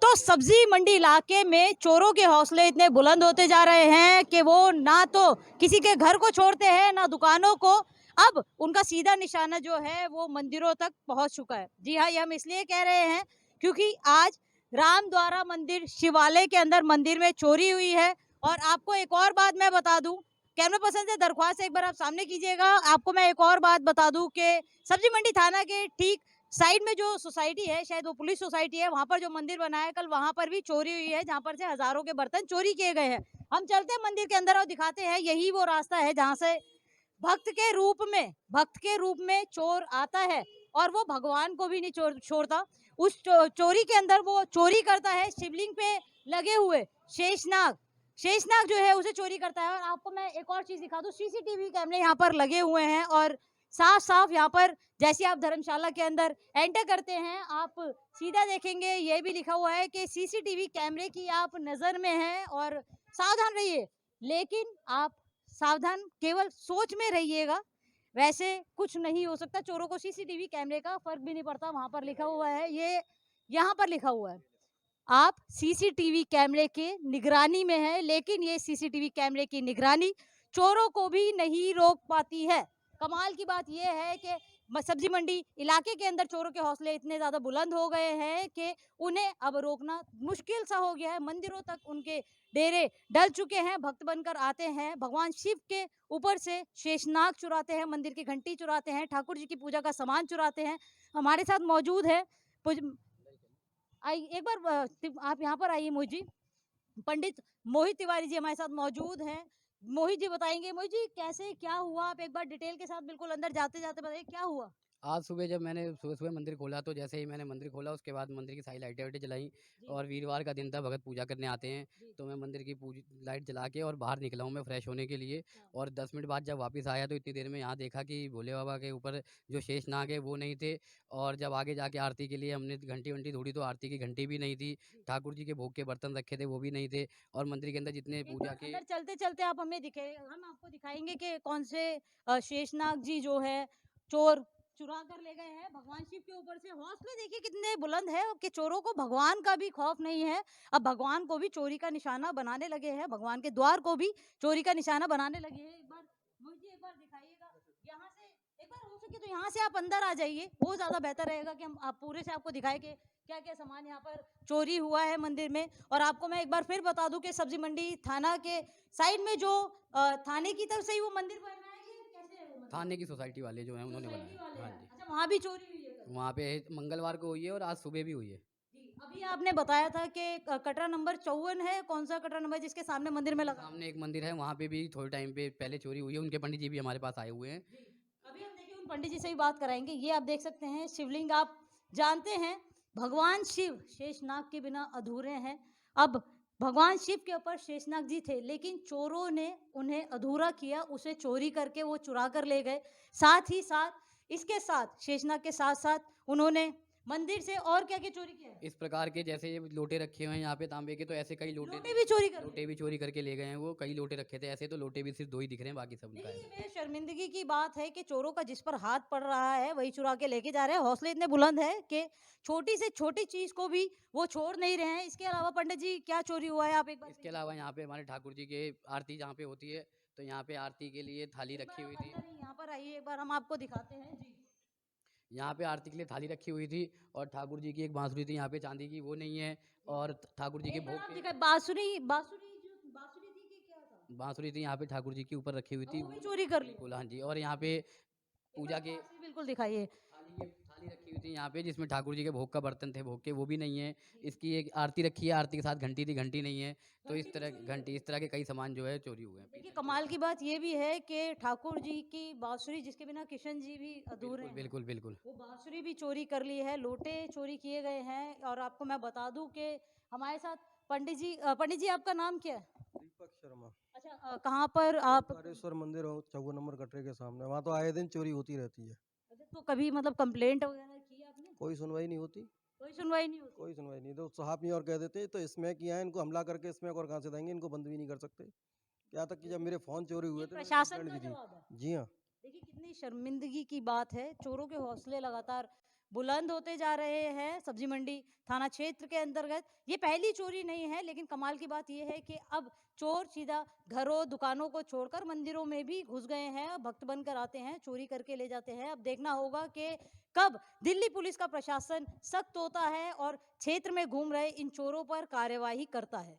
दोस्तों, सब्जी मंडी इलाके में चोरों के हौसले इतने बुलंद होते जा रहे हैं कि वो ना तो किसी के घर को छोड़ते हैं ना दुकानों को। अब उनका सीधा निशाना जो है वो मंदिरों तक पहुंच चुका है। जी हाँ, ये हम इसलिए कह रहे हैं क्योंकि आज रामद्वारा मंदिर शिवालय के अंदर मंदिर में चोरी हुई है। और आपको एक और बात मैं बता दूं, कैमरा पर्सन से दरख्वास्त एक बार आप सामने कीजिएगा। आपको मैं एक और बात बता दूं कि सब्जी मंडी थाना के ठीक साइड में जो सोसाइटी है, शायद वो पुलिस सोसाइटी है, वहां पर जो मंदिर बना है कल वहां पर भी चोरी हुई है, जहां पर से हजारों के बर्तन चोरी किए गए हैं। हम चलते हैं मंदिर के अंदर और दिखाते हैं, यही वो रास्ता है जहां से भक्त के रूप में चोर आता है और वो भगवान को भी नहीं छोड़ता। उस चोरी के अंदर वो चोरी करता है शिवलिंग पे लगे हुए शेषनाग। शेषनाग जो है उसे चोरी करता है। और आपको मैं एक और चीज दिखा दूं, सीसीटीवी कैमरे यहाँ पर लगे हुए हैं और साफ साफ यहाँ पर जैसे आप धर्मशाला के अंदर एंटर करते हैं, आप सीधा देखेंगे ये भी लिखा हुआ है कि सीसीटीवी कैमरे की आप नजर में हैं और सावधान रहिए। लेकिन आप सावधान केवल सोच में रहिएगा, वैसे कुछ नहीं हो सकता। चोरों को सीसीटीवी कैमरे का फर्क भी नहीं पड़ता। वहां पर लिखा हुआ है, ये यहाँ पर लिखा हुआ है, आप सीसीटीवी कैमरे के निगरानी में है, लेकिन ये सीसीटीवी कैमरे की निगरानी चोरों को भी नहीं रोक पाती है। कमाल की बात यह है कि सब्जी मंडी इलाके के अंदर चोरों के हौसले इतने ज्यादा बुलंद हो गए हैं कि उन्हें अब रोकना मुश्किल सा हो गया है। मंदिरों तक उनके डेरे डल चुके हैं। भक्त बनकर आते हैं, भगवान शिव के ऊपर से शेषनाग चुराते हैं, मंदिर की घंटी चुराते हैं, ठाकुर जी की पूजा का सामान चुराते हैं। हमारे साथ मौजूद है एक बार आप यहाँ पर आइए मोहित जी। पंडित मोहित तिवारी जी हमारे साथ मौजूद हैं। मोहित जी बताएंगे, मोहित जी कैसे क्या हुआ, आप एक बार डिटेल के साथ बिल्कुल अंदर जाते जाते बताइए क्या हुआ। आज सुबह जब मैंने सुबह सुबह मंदिर खोला तो जैसे ही मैंने मंदिर खोला उसके बाद मंदिर की सारी लाइटें वाइटें जलाई। जी और वीरवार का दिन था, भगत पूजा करने आते हैं। जी। तो मैं मंदिर की पूज लाइट जला के और बाहर निकला हूँ मैं फ्रेश होने के लिए। हाँ। और 10 मिनट बाद जब वापस आया तो इतनी देर में यहाँ देखा कि भोले बाबा के ऊपर जो शेषनाग है वो नहीं थे। और जब आगे जाके आरती के लिए हमने घंटी वंटी ढूंढी तो आरती की घंटी भी नहीं थी। जी। ठाकुर जी के भोग के बर्तन रखे थे वो भी नहीं थे। और मंदिर के अंदर जितने एक पूजा बार के अंदर चलते चलते आप हमें दिखे, हम आपको दिखाएंगे कि कौन से शेषनाग जी जो है चोर चुरा कर ले गए हैं। भगवान शिव के ऊपर से हौसले देखिए कितने बुलंद है कि चोरों को भगवान का भी खौफ नहीं है। अब भगवान को भी चोरी का निशाना बनाने लगे हैं, भगवान के द्वार को भी चोरी का निशाना बनाने लगे हैं। एक बार मुझे एक बार दिखाइएगा यहाँ से, एक बार हो सके तो यहाँ से आप अंदर आ जाइए, वो ज्यादा बेहतर रहेगा कि हम आप पूरे से आपको दिखाए कि क्या क्या सामान यहाँ पर चोरी हुआ है मंदिर में। और आपको मैं एक बार फिर बता दूं कि सब्जी मंडी थाना के साइड में जो थाने की तरफ से ही वो मंदिर बना है, ये कैसे है वो मंदिर? थाने की सोसाइटी वाले जो हैं उन्होंने सोसाइटी बनाया। वाले हाँ हैं, जी। अच्छा वहाँ भी चोरी हुई है कल? वहाँ पे मंगलवार को हुई है और आज सुबह भी हुई है। जी, अभी आपने बताया था कि कटरा नंबर 54 है, कौन सा कटरा नंबर जिसके सामने मंदिर में उसके लगा? सामने एक मंदिर है, वहाँ पे भी थोड़े टाइम पे पहले चोरी हुई है, उनके पंडित जी भी हमारे पास आए हुए हैं। जी, अभी हम देखिए उन पंडित जी से भी बात कराएंगे। ये आप देख सकते हैं शिवलिंग, आप जानते हैं भगवान शिव शेषनाग के बिना अधूरे हैं। अब भगवान शिव के ऊपर शेषनाग जी थे, लेकिन चोरों ने उन्हें अधूरा किया, उसे चोरी करके वो चुरा कर ले गए। साथ ही साथ इसके साथ शेषनाग के साथ साथ उन्होंने मंदिर से और क्या क्या चोरी किया है? इस प्रकार के जैसे ये लोटे रखे हुए हैं यहाँ पे तांबे के, तो ऐसे कई लोटे लोटे थे। भी चोरी कर लिए? लोटे भी चोरी करके ले गए हैं वो, कई लोटे रखे थे ऐसे, तो लोटे भी सिर्फ 2 ही दिख रहे हैं, बाकी सब उनका देखिए, है ये सब। बेहद शर्मिंदगी की बात है कि चोरों का जिस पर हाथ पड़ रहा है वही चुरा के लेके जा रहे हैं। हौसले इतने बुलंद है कि छोटी से छोटी चीज को भी वो छोड़ नहीं रहे हैं। इसके अलावा पंडित जी क्या चोरी हुआ है, आप एक बार इसके प्लीज अलावा बताइए। यहाँ पे हमारे ठाकुर जी के आरती जहाँ पे होती है, तो यहाँ पे आरती के लिए थाली एक बार रखी हुई आप थी। अंदर यहाँ पर आइए, एक बार हम आपको दिखाते हैं जी। यहाँ पे आरती के लिए थाली रखी हुई थी। और ठाकुर जी की एक बांसुरी थी यहाँ पे चांदी की, वो नहीं है। जी, और ठाकुर जी के एक बार भोग आप के दिखाए बांसुरी, बांसुरी थी कि क्या था? बांसुरी थी यहाँ पे ठाकुर जी के ऊपर रखी हुई अब थी वो भी वो। चोरी कर ली? बिल्कुल हाँ जी। और यहाँ पे एक बार पूजा के पास से बिल्कुल दिखाइए। थाली रखी हुई थी यहाँ पे, जिसमें ठाकुर जी के भोग का बर्तन थे भोग के, वो भी नहीं है। जी, इसकी एक आरती रखी है, आरती के साथ घंटी थी, घंटी नहीं है। तो घंटी इस भी तरह चोरी कर घंटी, ली? इस तरह के कई सामान जो है चोरी हुए हैं देखिए, पीछे। कमाल की बात ये भी है कि ठाकुर जी की बांसुरी जिसके बिना किशन जी भी अधूरे बिल्कुल हैं, बिल्कुल बिल्कुल। वो बांसुरी भी चोरी कर ली है, लोटे चोरी किए गए हैं। और आपको मैं बता दूं कि हमारे साथ पंडित जी आपका नाम क्या है? दीपक शर्मा। अच्छा, कहाँ पर आप? ओंकारेश्वर मंदिर हो 54 नंबर कटरे के सामने, वहाँ तो आए दिन चोरी होती रहती है। अच्छा, तो कभी मतलब कंप्लेंट वगैरह की आपने? कोई सुनवाई नहीं होती। कोई सुनवाई नहीं होती? कोई सुनवाई नहीं, तो साहब नहीं और कह देते तो इसमें किया है, इनको हमला करके इसमें और कहाँ से देंगे, इनको बंद भी नहीं कर सकते। यहाँ तक कि ये जब तो मेरे फ़ोन चोरी ये हुए थे मैंने प्रशासन कंप्लेंट का भी दी। जवाब है। जी हाँ। देखिए कितनी शर्मिंदगी की बात है, चोरों के हौसले लगातार बुलंद होते जा रहे हैं सब्जी मंडी थाना क्षेत्र के अंतर्गत। ये पहली चोरी नहीं है, लेकिन कमाल की बात यह है कि अब चोर सीधा घरों दुकानों को छोड़कर मंदिरों में भी घुस गए हैं, भक्त बनकर आते हैं, चोरी करके ले जाते हैं। अब देखना होगा कि कब दिल्ली पुलिस का प्रशासन सख्त होता है और क्षेत्र में घूम रहे इन चोरों पर कार्यवाही करता है।